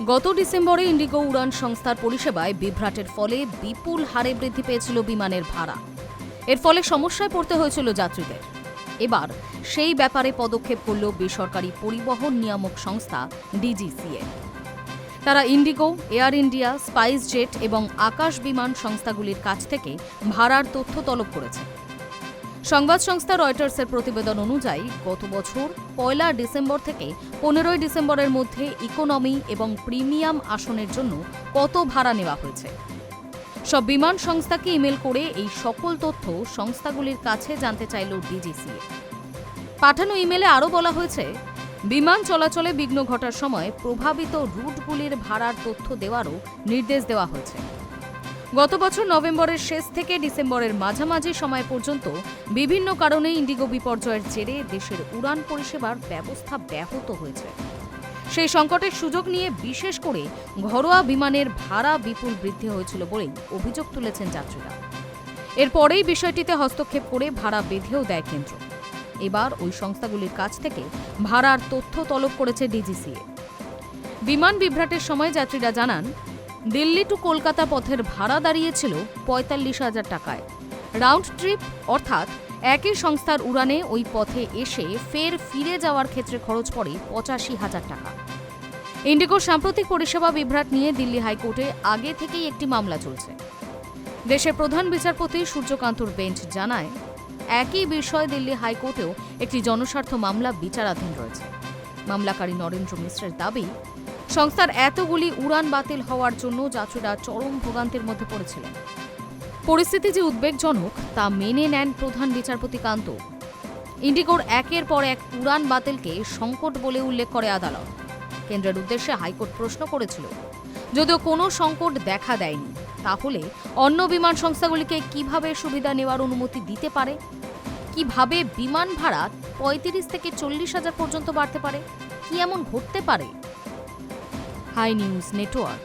গত ডিসেম্বরে ইন্ডিগো উড়ান সংস্থার পরিষেবায় বিভ্রাটের ফলে বিপুল হারে বৃদ্ধি পেয়েছিল বিমানের ভাড়া। এর ফলে সমস্যায় পড়তে হয়েছিল যাত্রীদের। এবার সেই ব্যাপারে পদক্ষেপ করল বেসরকারি পরিবহন নিয়ামক সংস্থা ডিজিসিএ। তারা Indigo, air India, spice jet এবং আকাশ বিমান সংস্থাগুলির কাছ থেকে ভাড়ার তথ্য তলব করেছে। সংবাদ সংস্থা রয়টার্সের প্রতিবেদন অনুযায়ী গত বছর ১ ডিসেম্বর থেকে ১৫ ডিসেম্বরের মধ্যে ইকোনমি এবং প্রিমিয়াম আসনের জন্য কত ভাড়া নেওয়া হয়েছে। সব বিমান সংস্থাকে ইমেল করে এই সকল তথ্য সংস্থাগুলির কাছে জানতে চাইল ডিজিসিএ। পাঠানো ইমেলে আরও বলা হয়েছে, বিমান চলাচলে বিঘ্ন ঘটার সময় প্রভাবিত রুটগুলির ভাড়ার তথ্য দেওয়ারও নির্দেশ দেওয়া হয়েছে। গত বছর নভেম্বরের শেষ থেকে ডিসেম্বরের মাঝামাঝি সময় পর্যন্ত বিভিন্ন কারণে ইন্ডিগো বিপর্যয়ের জেরে দেশের উড়ান পরিষেবার ব্যবস্থা ব্যাহত হয়েছে। সেই সংকটের সুযোগ নিয়ে বিশেষ করে ঘরোয়া বিমানের ভাড়া বিপুল বৃদ্ধি হয়েছিল বলেই অভিযোগ তুলেছেন যাত্রীরা। এরপরেই বিষয়টিতে হস্তক্ষেপ করে ভাড়া বেঁধেও দেয় কেন্দ্র। এবার ওই সংস্থাগুলির কাছ থেকে ভাড়ার তথ্য তলব করেছে ডিজিসিএ। বিমান বিভ্রাটের সময় যাত্রীরা জানান, দিল্লি টু কলকাতা পথের ভাড়া দাঁড়িয়েছিল ৪৫,০০০ টাকায়। রাউন্ড ট্রিপ অর্থাৎ একই সংস্থার উড়ানে ওই পথে এসে ফের ফিরে যাওয়ার ক্ষেত্রে খরচ পড়ে ৮৫,০০০ টাকা। ইন্ডিগোর সাম্প্রতিক পরিষেবা বিভ্রাট নিয়ে দিল্লি হাইকোর্টে আগে থেকেই একটি মামলা চলছে। দেশের প্রধান বিচারপতি সূর্যকান্তর বেঞ্চ জানায়, একই বিষয়ে দিল্লি হাইকোর্টেও একটি জনস্বার্থ মামলা বিচারাধীন রয়েছে। মামলাকারী নরেন্দ্র মিশ্রের দাবি, সংস্থার এতগুলি উড়ান বাতিল হওয়ার জন্য যাত্রীরা চরম ভোগান্তির মধ্যে পড়েছিলেন। পরিস্থিতি যে উদ্বেগজনক তা মেনে নেন প্রধান বিচারপতি কান্ত। ইন্ডিগোর একের পর এক উড়ান বাতিলকে সংকট বলে উল্লেখ করে আদালত। কেন্দ্রের উদ্দেশ্যে হাইকোর্ট প্রশ্ন করেছিল, যদিও কোনো সংকট দেখা দেয়নি, তাহলে অন্য বিমান সংস্থাগুলিকে কিভাবে সুবিধা নেওয়ার অনুমতি দিতে পারে? কিভাবে বিমান ভাড়া ৩৫ থেকে ৪০,০০০ পর্যন্ত বাড়তে পারে? কি এমন ঘটতে পারে? Hi news network.